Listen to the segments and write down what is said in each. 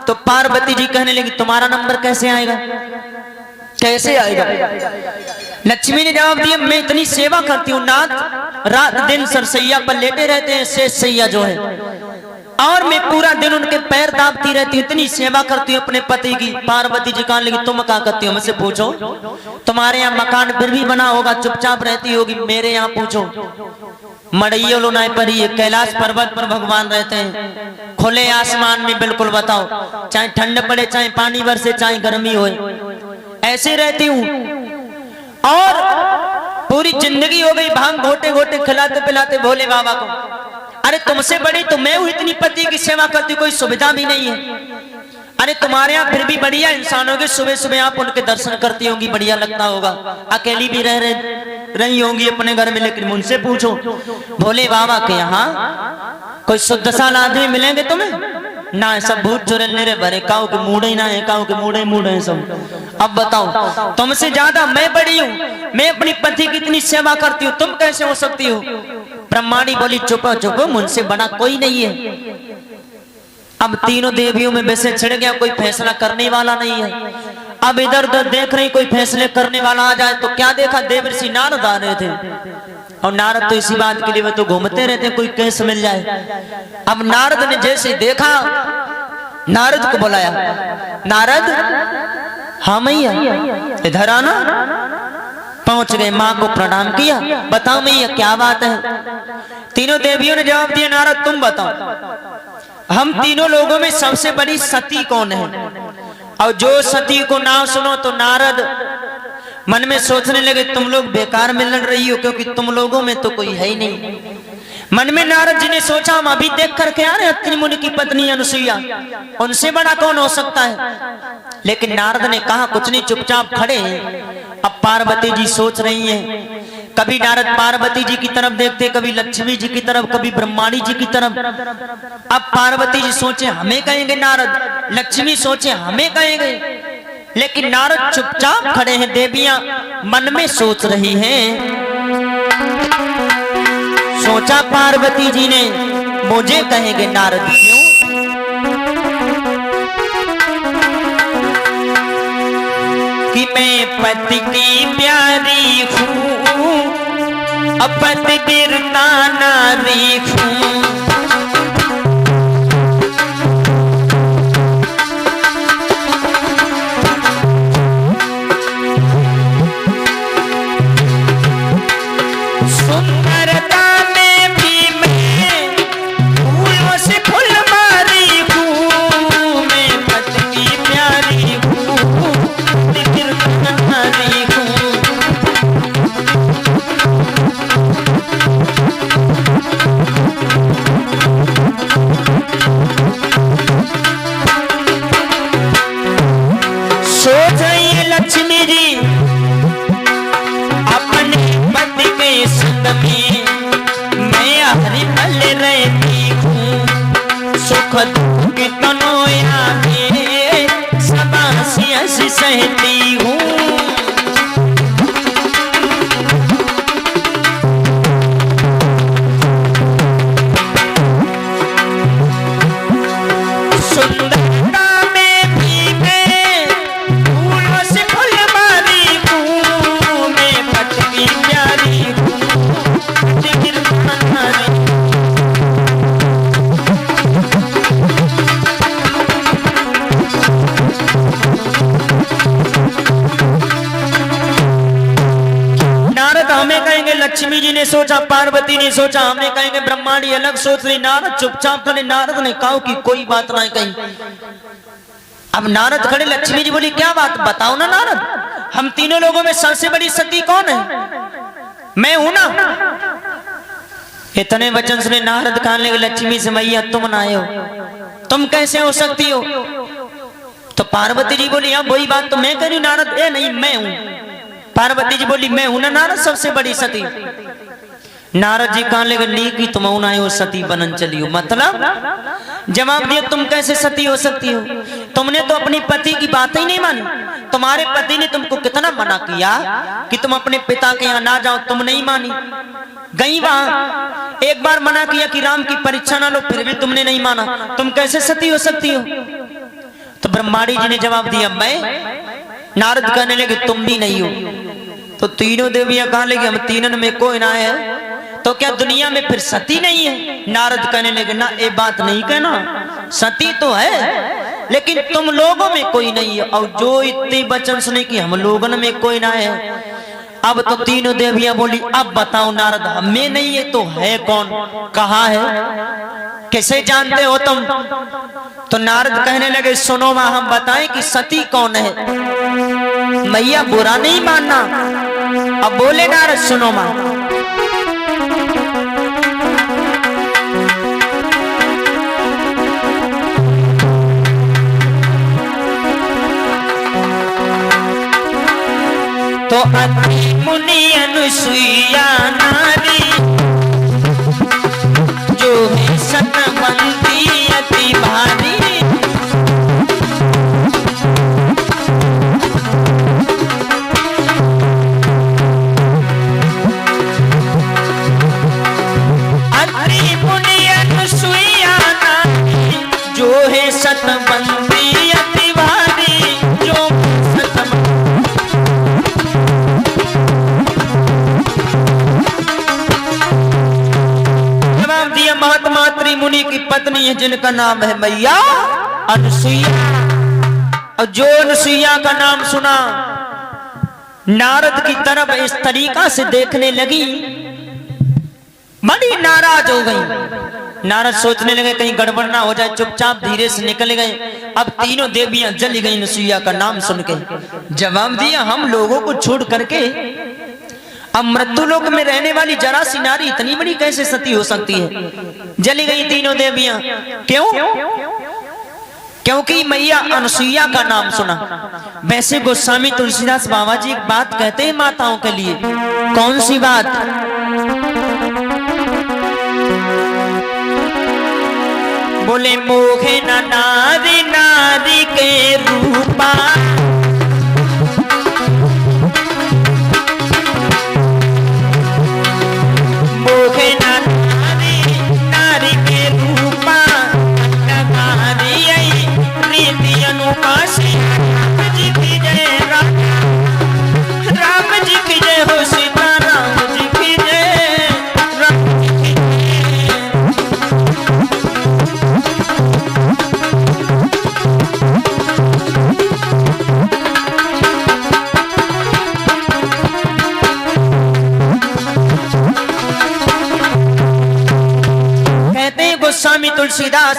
तो पार्वती जी कहने लगी तुम्हारा नंबर कैसे आएगा, कैसे आएगा। लक्ष्मी ने जवाब दिया मैं इतनी सेवा करती हूँ नाथ, रात दिन सरसैया पर लेटे रहते हैं शेष सैया जो है, और मैं पूरा दिन उनके पैर दाबती रहती हूँ, इतनी सेवा करती हूँ अपने पति की। पार्वती जी कहने लगी तुम क्या करती हो, मुझसे पूछो। तुम्हारे यहाँ मकान फिर भी बना होगा, चुपचाप रहती होगी, मेरे यहाँ पूछो। मड़ैयो लोनाय पर ही कैलाश पर्वत पर भगवान रहते हैं, खुले आसमान में। बिल्कुल बताओ, चाहे ठंड पड़े, चाहे पानी बरसे, चाहे गर्मी हो, ऐसे रहती हूँ। और पूरी जिंदगी हो गई भांग घोटे घोटे खिलाते पिलाते भोले बाबा को। अरे तुमसे बड़ी तो मैं हूं, इतनी पति की सेवा करती, कोई सुविधा भी नहीं है। अरे तुम्हारे यहाँ फिर भी बढ़िया इंसान होंगे, सुबह सुबह आप उनके दर्शन करती होंगी, बढ़िया लगता होगा। अकेली भी रही होंगी अपने घर में, लेकिन मुझसे पूछो भोले बाबा के यहाँ कोई शुद्ध साल आदमी मिलेंगे तुम्हें ना, सब भूत चुरैल भरे, काऊ के मूड ही ना है, काऊ के मूड है सब। अब बताओ तुमसे ज्यादा मैं बड़ी हूँ, मैं अपनी पति की इतनी सेवा करती हूँ, तुम कैसे हो सकती हो। ब्रह्माणी बोली चुप चुप, मुझसे बड़ा कोई नहीं है। अब तीनों देवियों में वैसे छिड़ गया, कोई फैसला करने वाला नहीं है। अब इधर उधर देख रही कोई फैसले करने वाला आ जाए, तो क्या देखा, देवर्षि नारद आ रहे थे। और नारद तो इसी बात के लिए वो तो घूमते रहते, कोई केस मिल जाए। अब नारद ने जैसे देखा, नारद को बुलाया, नारद हाँ मैया इधर आना। पहुंच गए, माँ को प्रणाम किया, बताओ मैया क्या बात है। तीनों देवियों ने जवाब दिया नारद तुम बताओ, हम तीनों लोगों में सबसे बड़ी सती कौन है। और जो सती को नाम सुनो तो नारद मन में सोचने लगे तुम लोग बेकार मिल रही हो, क्योंकि तुम लोगों में तो कोई है ही नहीं। मन में नारद जी ने सोचा हम अभी देख करके आ रहे अत्रि मुनि की पत्नी अनुसुईया, उनसे बड़ा कौन हो सकता है। लेकिन नारद ने कहा कुछ नहीं, चुपचाप खड़े हैं। अब पार्वती जी सोच रही हैं, कभी नारद पार्वती जी की तरफ देखते, कभी लक्ष्मी जी की तरफ, कभी ब्रह्माणी जी की तरफ। अब पार्वती जी सोचे हमें कहेंगे नारद, लक्ष्मी सोचे हमें कहेंगे, लेकिन नारद चुपचाप खड़े हैं। देवियां मन में सोच रही हैं। सोचा पार्वती जी ने मुझे कहेंगे नारद क्यों। कि मैं पति की प्यारी हूँ, अपत गिरता नारी हूँ। सुंदरता में भी मैं फूलों से फूल मारी हूँ, मैं पति की प्यारी हूँ, गिरता नारी हूँ। लक्ष्मी जी अपने पति के संग में मैं हरि पल रहती हूँ। सुख दुख के तनोया में सब हंसी सहती हूँ। लक्ष्मी जी ने सोचा, पार्वती ने सोचा, हमने कहेंगे ब्रह्मांडी अलग सोच रही। नारद चुपचाप खड़े, नारद ने कहा कि कोई बात ना कही। अब नारद खड़े, लक्ष्मी जी बोली क्या बात बताओ ना नारद, हम तीनों लोगों में सबसे बड़ी सती कौन है। मैं हूं ना। इतने वचन सुने नारद कहने लगे लक्ष्मी से मैया तुम ना आए हो, तुम कैसे हो सकती हो। तो पार्वती जी बोली हाँ वही बात तो मैं कह रही हूं नारद। ए नहीं मैं हूं। पार्वती जी बोली मैं हूं ना नारद सबसे बड़ी सती। नारद जी कहने लगे नी की तुम आए हो सती बनन चली हो। मतलब जवाब दिया तुम कैसे सती हो सकती हो, तुमने तो अपनी पति की बात ही नहीं मानी। तुम्हारे पति ने तुमको कितना मना किया कि तुम अपने पिता के यहाँ ना जाओ, तुम नहीं मानी, गई वहां। एक बार मना किया कि राम की परीक्षा ना लो, फिर भी तुमने नहीं माना, तुम कैसे सती हो सकती हो। ब्रह्माणी जी ने जवाब दिया मैं। नारद कहने लगे तुम भी नहीं हो। तो तीनों देवियां कहने लगी हम तीनों में कोई ना है, तो क्या दुनिया में फिर सती नहीं है? नारद कहने लगे ना ये बात नहीं कहना, सती तो है लेकिन तुम लोगों में कोई नहीं है। और जो इतने वचन सुने कि हम लोगों में कोई ना है, अब तो तीनों देवियां बोली अब बताओ नारद हमें नहीं है तो है कौन, कहाँ है, कैसे जानते हो तुम? तो नारद कहने लगे सुनो मां हम बताएं कि सती कौन है। मैया बुरा नहीं मानना। अब बोले नारद सुनो मां। तो अति मुनि अनुसुईया नारी जो है सतवंती अति भारी। अति मुनि अनुसुईया नारी जो है सतवंती अति भारी। जो महात्मा त्रिमुनि की पत्नी है जिनका नाम है मैया अनुसुईया। और जो अनुसुईया का नाम सुना नारद की तरफ इस तरीका से देखने लगी, बड़ी नाराज हो गई। नारद सोचने लगे कहीं गड़बड़ ना हो जाए, चुपचाप धीरे से निकल गए। अब तीनों देवियां जली गई अनुसुईया का नाम सुन के। जवाब दिया हम लोगों को छोड़ करके अब मृत्यु लोक में रहने वाली जरा सी नारी इतनी बड़ी कैसे सती हो सकती है? जली गई तीनों देवियां। क्यों? क्योंकि मैया अनुसुईया का नाम सुना। वैसे गोस्वामी तुलसीदास बाबा जी एक बात कहते हैं माताओं के लिए। कौन सी बात? बोले मोहे न नारी नारी के रूपा। गोस्वामी तुलसीदास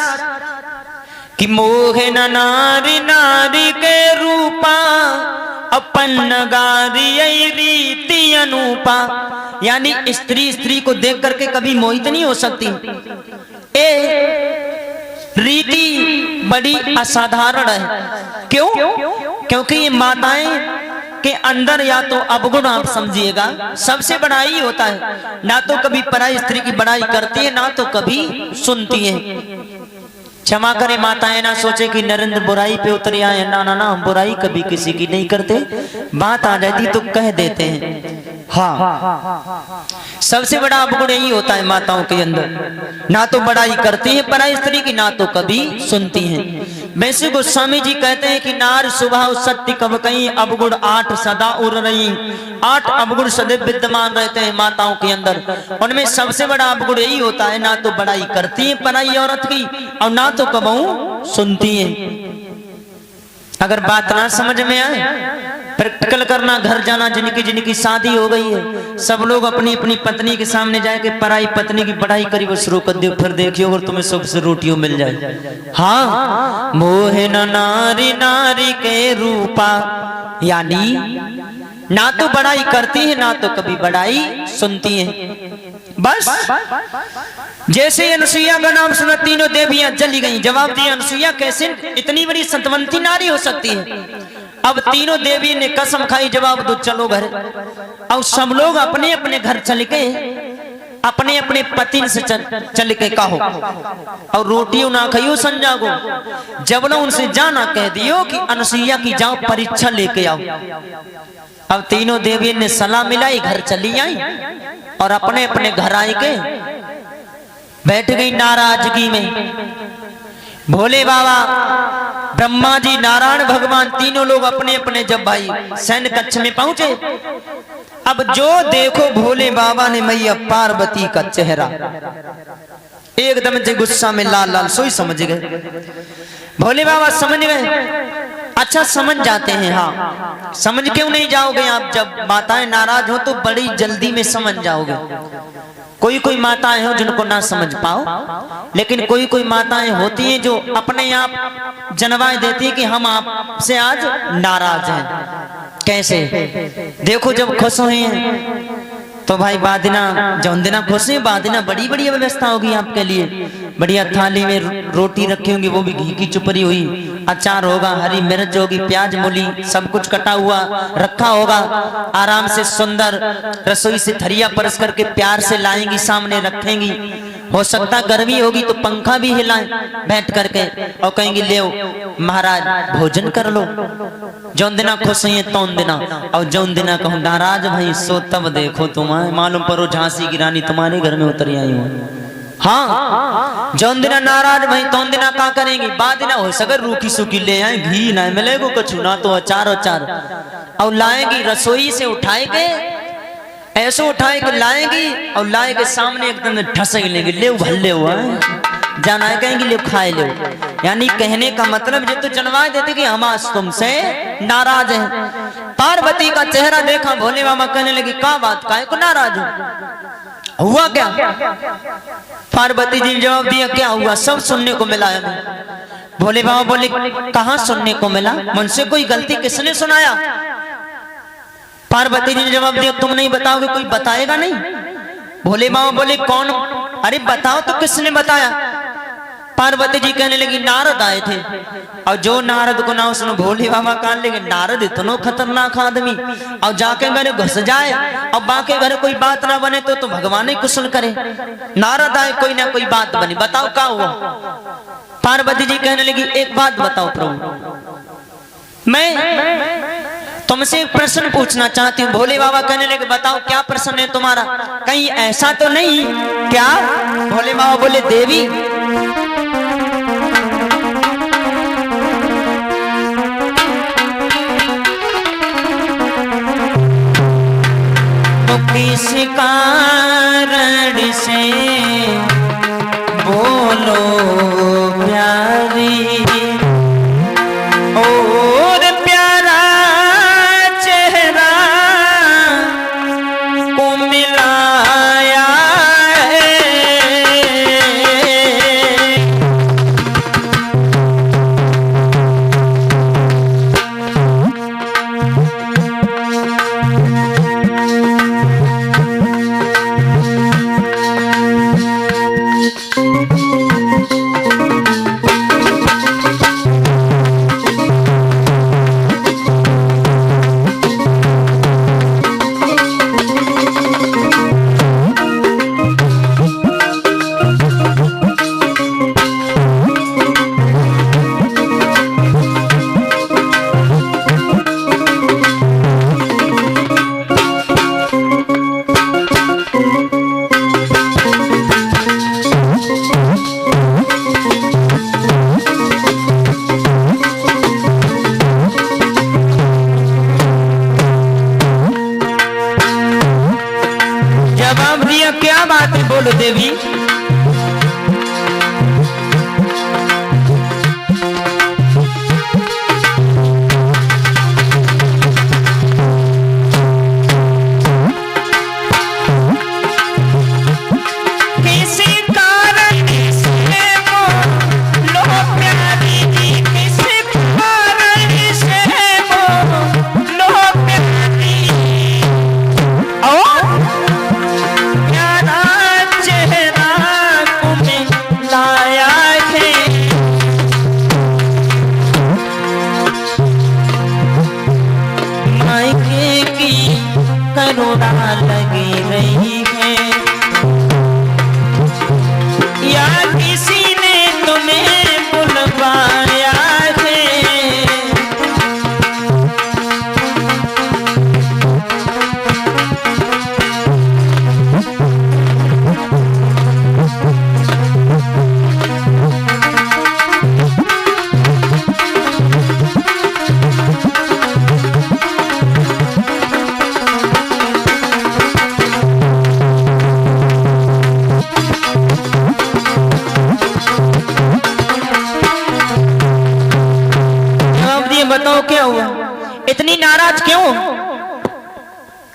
कि मोहे न नारी नारी के रूपा अपन नगारी रीति अनुपा। यानी स्त्री स्त्री को देख करके कभी मोहित नहीं हो सकती। ए रीति बड़ी असाधारण है। क्यों? क्योंकि ये माताएं के अंदर या तो अवगुण आप समझिएगा सबसे बड़ा ही होता है। ना तो कभी पराई स्त्री की बड़ाई करती है ना तो कभी सुनती है। क्षमा करे माताएं, ना सोचे कि नरेंद्र बुराई पे उतर आए। ना ना ना हम बुराई कभी किसी की नहीं करते। बात आ जाती तो कह देते हैं। हाँ, सबसे बड़ा अवगुण यही होता है माताओं के अंदर। ना तो बड़ाई करती है पराई स्त्री की ना तो कभी सुनती हैं। वैसे गोस्वामी जी कहते हैं कि नार सुबह सत्य कब कहीं अवगुण 8 सदा उड़ रही। 8 अवगुण सदैव विद्यमान रहते हैं माताओं के अंदर। उनमें सबसे बड़ा अवगुण यही होता है ना तो बड़ाई करती है पराई औरत की और ना तो कबहू सुनती है। अगर बात ना समझ में आए प्रैक्टिकल करना, घर जाना। जिनकी जिनकी शादी हो गई है सब लोग अपनी अपनी पत्नी के सामने जाके पराई पत्नी की बड़ाई करी वो शुरू कर दियो, फिर देखियो अगर तुम्हें सुख से रोटियों मिल जाए। हाँ, मोहे न नारी नारी के रूपा। यानी ना तो बड़ाई करती है ना तो कभी बड़ाई सुनती है। बस जैसे अनुसुईया का नाम सुना तीनों देवियां जली गईं। जवाब दिया अनुसुईया कैसे इतनी बड़ी सतवंती नारी हो सकती है? अब तीनों देवी ने कसम खाई। जवाब दो चलो घर। और सब लोग अपने अपने घर चल के अपने अपने पति से चल के कहो और रोटियों ना खाइयो संजा को। जब ना उनसे जाना कह दियो कि अनुसुईया की जाओ परीक्षा लेके आओ। अब तीनों देवी ने सलाह मिलाई, घर चली आई और अपने अपने घर आए के बैठ गई नाराजगी में। भोले बाबा ब्रह्मा जी, नारायण भगवान, तीनों लोग अपने अपने जब भाई सैन्य कक्ष में पहुंचे, अब जो देखो भोले बाबा ने मैया पार्वती का चेहरा एकदम से गुस्सा में लाल लाल सोई समझ गए। भोले बाबा समझ गए। अच्छा समझ जाते हैं, हाँ समझ क्यों नहीं जाओगे आप? जब माताएं नाराज हो तो बड़ी जल्दी में समझ जाओगे। कोई कोई माताएं हो जिनको ना समझ पाओ, लेकिन कोई कोई माताएं होती हैं जो अपने आप जनवाएं देती है कि हम आपसे आज नाराज हैं। कैसे? देखो जब खुश हुए हैं तो भाई बादिना जौन दिना खुश है, बादिना बड़ी बड़ी व्यवस्था होगी आपके लिए। बढ़िया थाली में रोटी रखी होगी, वो भी घी की चुपरी हुई, अचार होगा, हरी मिर्च होगी, प्याज मूली सब कुछ कटा हुआ रखा होगा। आराम से सुंदर रसोई से थरिया परस करके प्यार से लाएंगी, सामने रखेंगी। हो सकता गर्मी होगी तो पंखा भी हिलाएं बैठ करके और कहेंगी ले महाराज भोजन कर लो। जौन दिना खुश है तौन दिना, और जौन दिना कहूँ नाराज भाई सो तब देखो तुम्हारे मालूम पड़ो झांसी की रानी तुम्हारे घर में उतर आई हूँ। हाँ जौन दिना नाराज भाई तौन दिना का करेंगी? बाद दिना हो सके रूखी सूखी ले आए, घी ना मिलेगो कछु ना तो अचार और लाएंगी। रसोई से उठाएंगे, ऐसे उठाए के लाएंगी और लाए के सामने एकदम ठसक लेंगे, ले भल्ले हुआ है जाना है, कहेंगे ले खाए लो। यानी कहने का मतलब ये तो जनवा देते कि हम आज तुमसे नाराज हैं। पार्वती का चेहरा देखा, भोले बाबा कहने लगी का बात, काहे को नाराज हुआ क्या? पार्वती जी ने जवाब दिया क्या हुआ, सब सुनने को मिला है। भोले बाबा बोले कहाँ सुनने को मिला, मुझसे कोई गलती किसने सुनाया? पार्वती जी ने जवाब दिया तुम नहीं बताओगे कोई बताएगा नहीं। भोले बाबा बोले कौन? अरे बताओ तो किसने बताया? पार्वती जी कहने लगी नारद आए थे, और जो नारद को ना उसने भोले बाबा कान लेंगे, नारद इतना खतरनाक आदमी, और जाके घरे घुस जाए और बाके घरे कोई बात ना बने तो भगवान ही कुशल करे। नारद आए कोई ना कोई बात बनी, बताओ क्या हुआ? पार्वती जी कहने लगी एक बात बताओ प्रभु, मैं तुमसे एक प्रश्न पूछना चाहती हूँ। भोले बाबा कहने लगे बताओ क्या प्रश्न है तुम्हारा, कहीं ऐसा तो नहीं क्या? भोले बाबा बोले देवी तो किस कारण से बोलो प्यारी, और प्यारा चेहरा को मिलाया है। बताओ क्या हुआ, इतनी नाराज क्यों?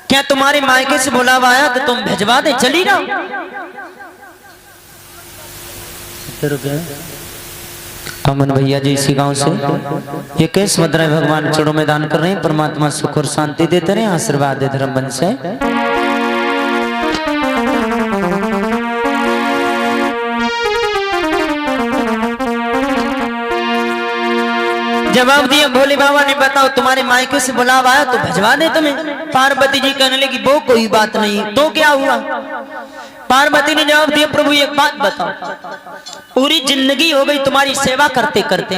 क्या तुम्हारे मायके से बुलावा आया तो तुम भिजवा दे, चली ना। अमन भैया जी इसी गांव से ये केस मद्राय भगवान चरणों में दान कर रहे हैं। परमात्मा सुख और शांति देते रहे, आशीर्वाद दे धर्म बन से। जवाब दिया भोले बाबा ने, बताओ तुम्हारे मायके से बुलावा आया तो भिजवा दे तुम्हें। पार्वती जी कहने लगी वो कोई बात नहीं, तो क्या हुआ? पार्वती ने जवाब दिया, प्रभु एक बात बताओ, पूरी जिंदगी हो गई तुम्हारी सेवा करते करते,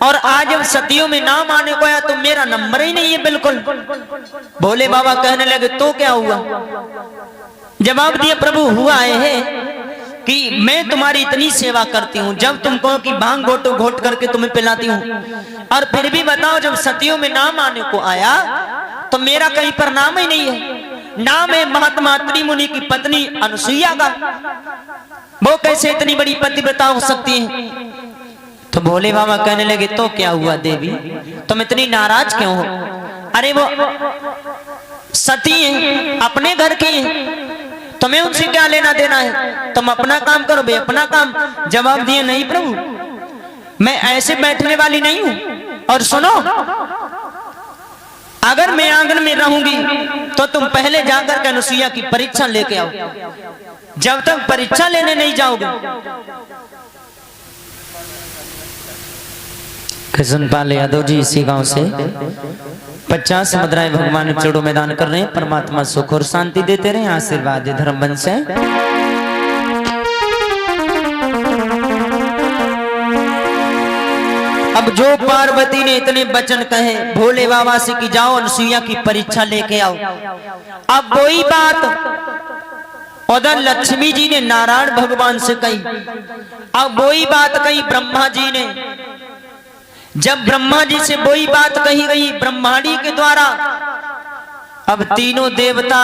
और आज जब सतियों में नाम आने को आया तो मेरा नंबर ही नहीं है बिल्कुल। भोले बाबा कहने लगे तो क्या हुआ? जवाब दिया, प्रभु हुआ है कि मैं तुम्हारी इतनी सेवा करती हूँ, जब तुम कहो कि भांग घोटो घोट करके तुम्हें पिलाती हूँ, और फिर भी बताओ जब सतियों में नाम आने को आया तो मेरा कहीं पर नाम ही नहीं है। नाम है महात्मा अत्रि मुनि की पत्नी अनुसुईया का, वो कैसे इतनी बड़ी पतिव्रता हो सकती है? तो भोले बाबा कहने लगे तो क्या हुआ देवी, तुम इतनी नाराज क्यों हो? अरे वो सती है, अपने घर की है, तुम्हें उनसे क्या लेना देना है? तुम अपना काम करो, बे अपना काम। जवाब दिए, नहीं प्रभु मैं ऐसे बैठने वाली नहीं हूं। और सुनो, अगर मैं आंगन में रहूंगी तो तुम पहले जाकर के अनुसुईया की परीक्षा लेके आओ। जब तक परीक्षा लेने नहीं जाओगे। कृष्णपाल यादव जी इसी गांव से 50 मुद्राएं भगवान चरणों में दान कर रहे हैं। परमात्मा सुख और शांति देते रहे, आशीर्वाद दे धर्म बन से। अब जो पार्वती ने इतने वचन कहे भोले बाबा से कि जाओ अनुसुईया की परीक्षा लेके आओ, अब वही बात उधर लक्ष्मी जी ने नारायण भगवान से कही, अब वही बात कही ब्रह्मा जी ने। जब ब्रह्मा जी से वही बात कही गई ब्रह्मांडी के द्वारा, अब तीनों देवता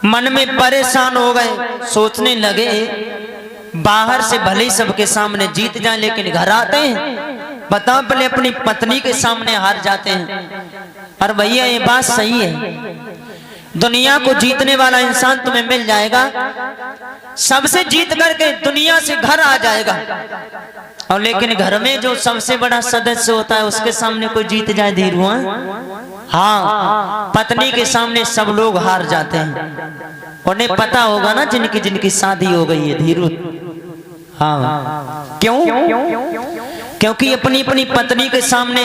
मन में परेशान हो गए, सोचने लगे बाहर से भले ही सबके सामने जीत जाए, लेकिन घर आते हैं बताओ पहले अपनी पत्नी के सामने हार जाते हैं। और भैया ये बात सही है, दुनिया को जीतने वाला इंसान तुम्हें मिल जाएगा, सबसे जीत करके दुनिया से घर आ जाएगा, और लेकिन घर में जो सबसे बड़ा सदस्य होता है उसके सामने कोई जीत जाए धीरू? हाँ, पत्नी के सामने सब लोग हार जाते हैं। उन्हें पता होगा ना जिनकी जिनकी शादी हो गई है धीरू। हाँ, क्यों? क्योंकि अपनी अपनी पत्नी के सामने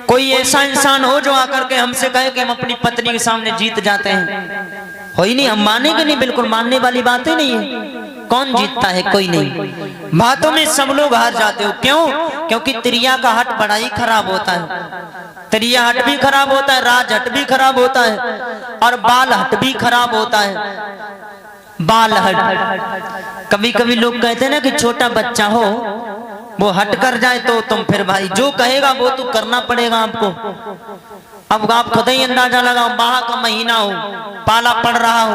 कोई ऐसा इंसान हो जो आकर के हमसे कहे कि हम अपनी पत्नी के सामने जीत जाते हैं, हो ही नहीं, हम मानेंगे नहीं, बिल्कुल मानने वाली बात ही नहीं है। कौन जीतता है? कोई नहीं। बातों में सब लोग हार जाते हो, क्यों? क्योंकि त्रिया का हट बड़ा ही खराब होता है। त्रिया हट भी खराब होता है, राज हट भी खराब होता है, और बाल हट भी खराब होता है। बाल हट, कभी कभी लोग कहते हैं ना कि छोटा बच्चा हो वो हट कर जाए तो तुम फिर भाई जो कहेगा वो तो करना पड़ेगा आपको। अब आप खुद ही अंदाजा लगाओ, माह का महीना हो, पाला पड़ रहा हो,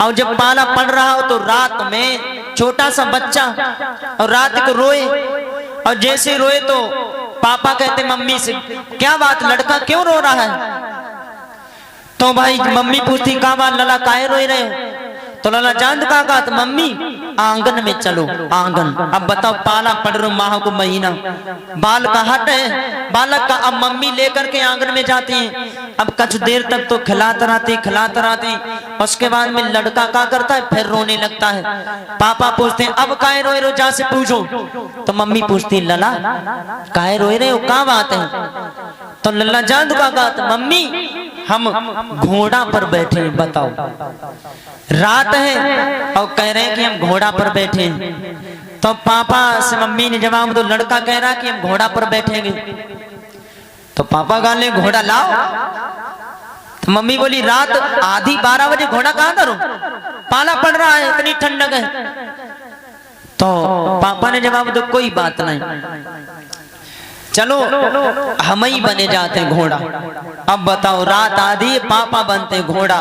और जब पाला पड़ रहा हो तो रात में छोटा सा बच्चा और रात को रोए, और जैसे रोए तो पापा कहते मम्मी से क्या बात लड़का क्यों रो रहा है? तो भाई मम्मी पूछती का बात लला काहे रोए रहे हो? तो लला चांद का कहा, तो मम्मी आंगन में चलो, आंगन। अब बताओ पाला पड़ रहा माह को महीना, बाल का हट है बालक का, अब मम्मी लेकर के आंगन में जाती है। अब कुछ देर तक तो खिलाते रहते, उसके बाद में लड़का क्या करता है, फिर रोने लगता है। पापा पूछते हैं अब काहे रोए रहे हो, जा से पूछो। तो मम्मी पूछती लला काहे रोए रहे हो, क्या बात है? तो लल्ला चांद का कहा, तो मम्मी हम घोड़ा पर बैठे हैं, बताओ रात है और कह रहे हैं कि हम घोड़ा पर बैठे हैं। तो पापा से मम्मी ने जवाब दो, लड़का कह रहा कि हम घोड़ा पर बैठेंगे। तो पापा गाले घोड़ा लाओ। तो मम्मी बोली रात आधी 12 बजे घोड़ा कहाँ करो, पाला पड़ रहा है, इतनी ठंडक है। तो पापा ने जवाब दो कोई बात नहीं, चलो हम ही बने जाते घोड़ा। अब बताओ रात आधी पापा बनते घोड़ा।